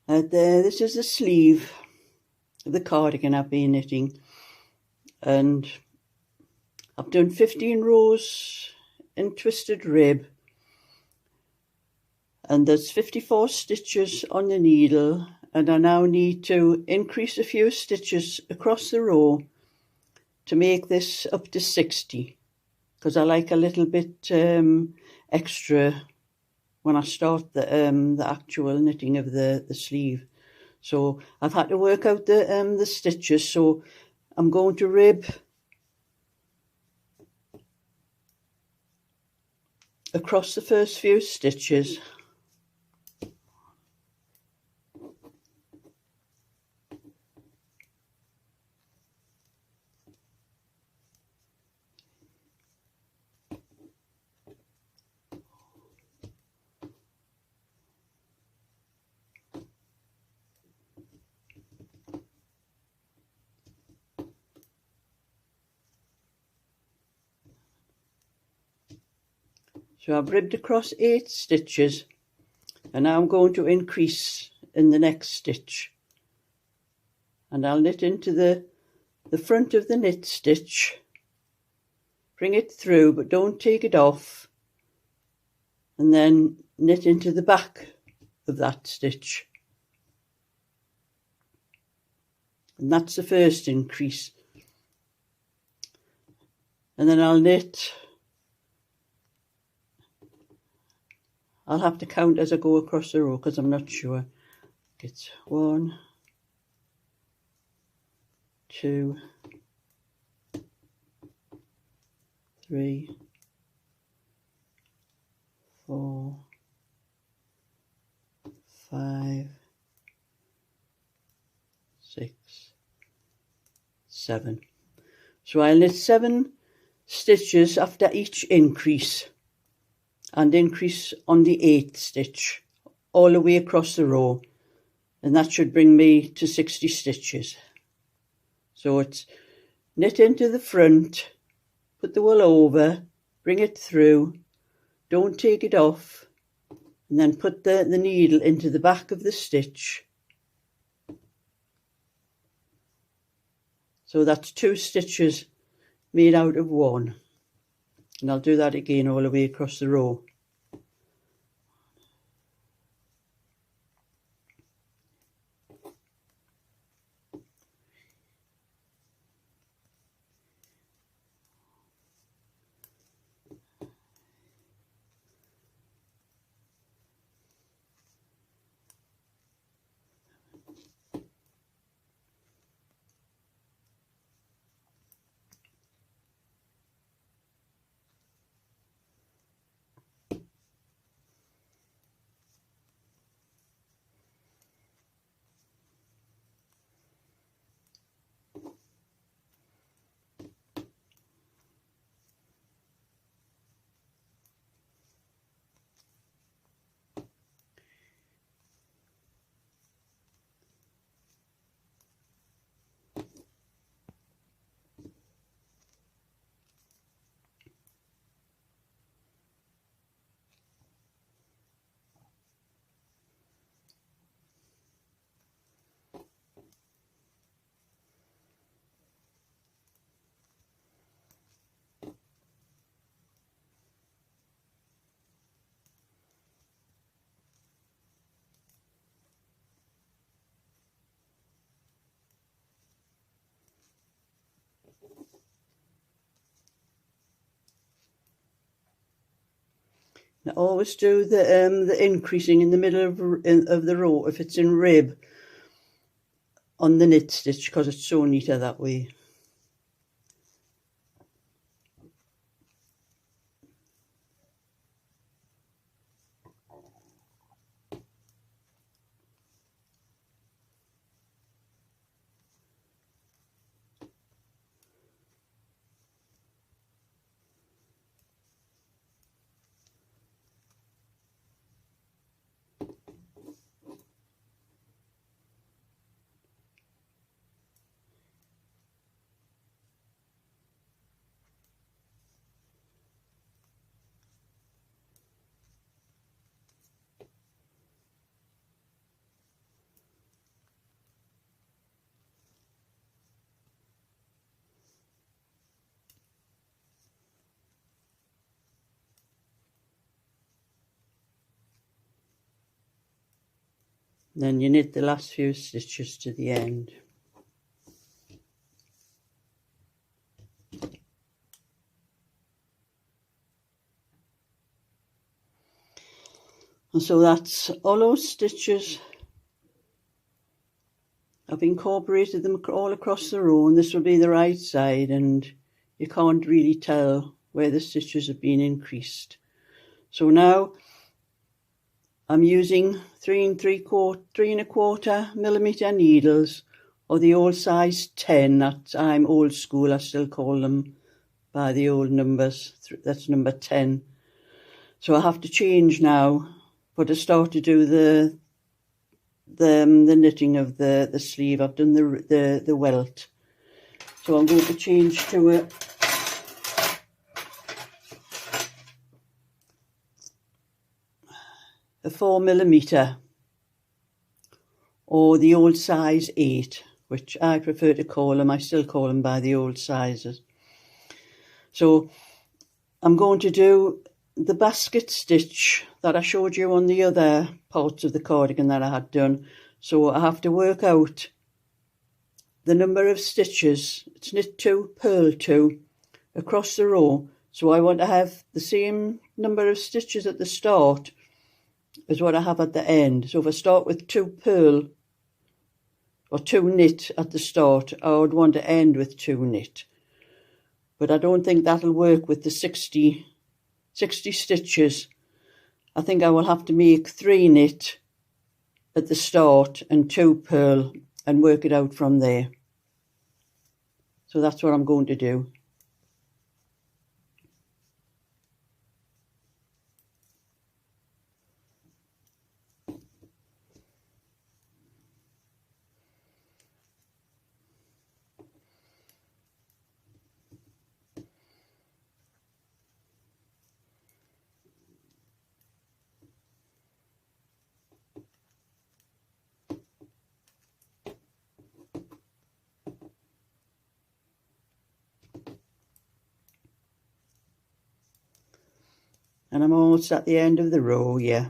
This is the sleeve of the cardigan I've been knitting, and I've done 15 rows in twisted rib, and there's 54 stitches on the needle, and I now need to increase a few stitches across the row to make this up to 60, because I like a little bit extra when I start the actual knitting of the sleeve. So I've had to work out the stitches, so I'm going to rib across the first few stitches. So I've ribbed across 8 stitches, and now I'm going to increase in the next stitch, and I'll knit into the front of the knit stitch, bring it through but don't take it off, and then knit into the back of that stitch, and that's the first increase. And then I'll knit, I'll have to count as I go across the row because I'm not sure. It's 1, 2, 3, 4, 5, 6, 7. So I'll knit 7 stitches after each increase, and increase on the 8th stitch all the way across the row, and that should bring me to 60 stitches. So it's knit into the front, put the wool over, bring it through, don't take it off, and then put the needle into the back of the stitch. So that's 2 stitches made out of 1, and I'll do that again all the way across the row. Now always do the increasing in the middle of the row if it's in rib on the knit stitch, because it's so neater that way. Then you knit the last few stitches to the end. And so that's all those stitches. I've incorporated them all across the row, and this will be the right side, and you can't really tell where the stitches have been increased. So now I'm using 3 1/4 millimeter needles, or the old size 10. That I'm old school, I still call them by the old numbers. That's number 10. So I have to change now, but to start to do the knitting of the sleeve. I've done the welt, so I'm going to change to a 4 millimeter, or the old size 8, which I prefer to call them. I still call them by the old sizes. So I'm going to do the basket stitch that I showed you on the other parts of the cardigan that I had done. So I have to work out the number of stitches. It's knit 2, purl 2 across the row. So I want to have the same number of stitches at the start as what I have at the end. So if I start with 2 purl or 2 knit at the start, I would want to end with 2 knit. But I don't think that'll work with the 60 stitches. I think I will have to make 3 knit at the start and 2 purl and work it out from there. So that's what I'm going to do. And I'm almost at the end of the row, yeah.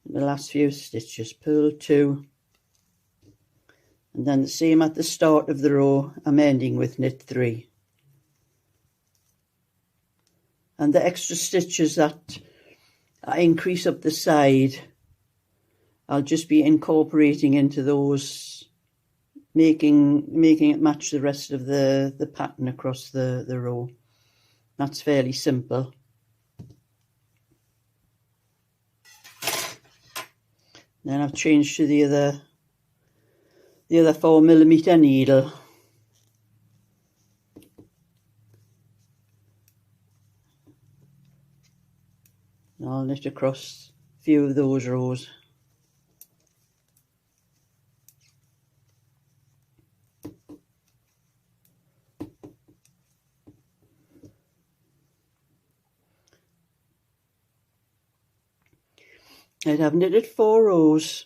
The last few stitches, purl 2. And then the same at the start of the row, I'm ending with knit 3. And the extra stitches that I increase up the side, I'll just be incorporating into those, making it match the rest of the pattern across the row. That's fairly simple. Then I've changed to the other 4 millimeter needle. And I'll knit across a few of those rows. I've knitted 4 rows,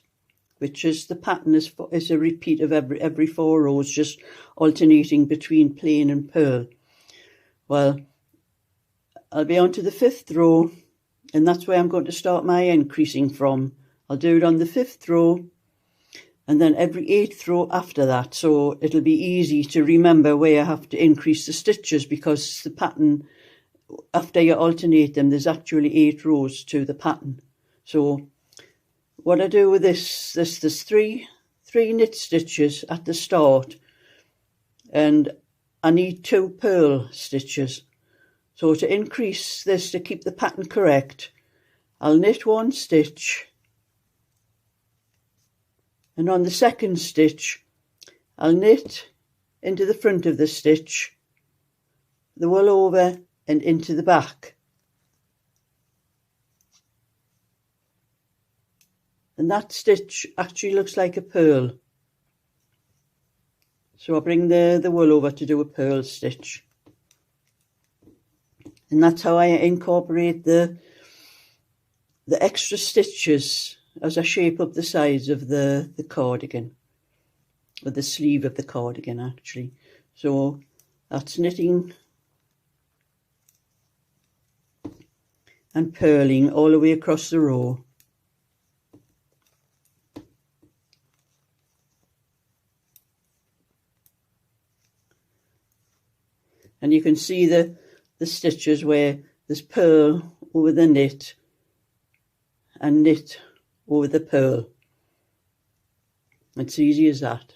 which is the pattern is a repeat of every 4 rows, just alternating between plain and purl. Well, I'll be on to the 5th row, and that's where I'm going to start my increasing from. I'll do it on the 5th row, and then every 8th row after that, so it'll be easy to remember where I have to increase the stitches, because the pattern, after you alternate them, there's actually 8 rows to the pattern. So what I do with this, there's three knit stitches at the start, and I need 2 purl stitches. So to increase this, to keep the pattern correct, I'll knit 1 stitch, and on the 2nd stitch I'll knit into the front of the stitch, the wool over and into the back. And that stitch actually looks like a purl. So I bring the wool over to do a purl stitch. And that's how I incorporate the extra stitches as I shape up the sides of the cardigan, or the sleeve of the cardigan actually. So that's knitting and purling all the way across the row. And you can see the stitches where there's purl over the knit and knit over the purl. It's easy as that.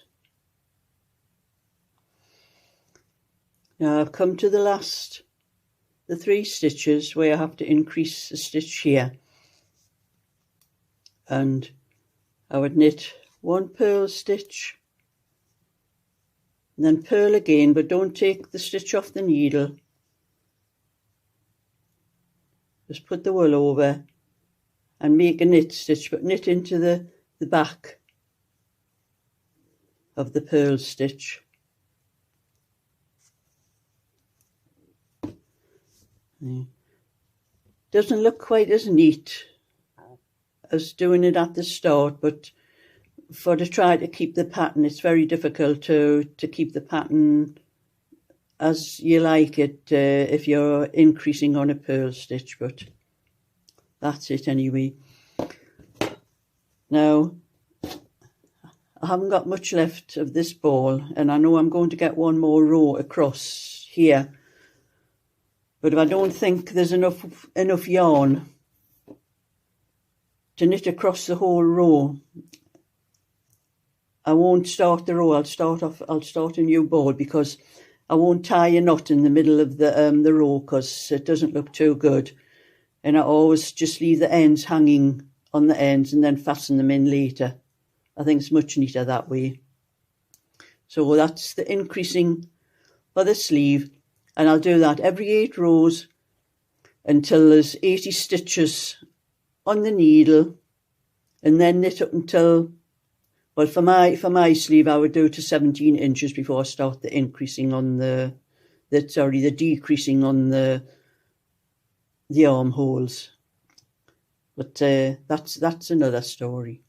Now I've come to the 3 stitches where I have to increase the stitch here. And I would knit 1 purl stitch, and then purl again, but don't take the stitch off the needle. Just put the wool over and make a knit stitch, but knit into the back of the purl stitch. Doesn't look quite as neat as doing it at the start, but to try to keep the pattern, it's very difficult to keep the pattern as you like it if you're increasing on a purl stitch, but that's it anyway. Now, I haven't got much left of this ball, and I know I'm going to get 1 more row across here, but if I don't think there's enough yarn to knit across the whole row, I won't start the row. I'll start a new ball, because I won't tie a knot in the middle of the row, because it doesn't look too good. And I always just leave the ends hanging on the ends and then fasten them in later. I think it's much neater that way. So that's the increasing for the sleeve, and I'll do that every 8 rows until there's 80 stitches on the needle, and then knit up until, well, for my sleeve I would do to 17 inches before I start the increasing on the decreasing on the armholes. But that's another story.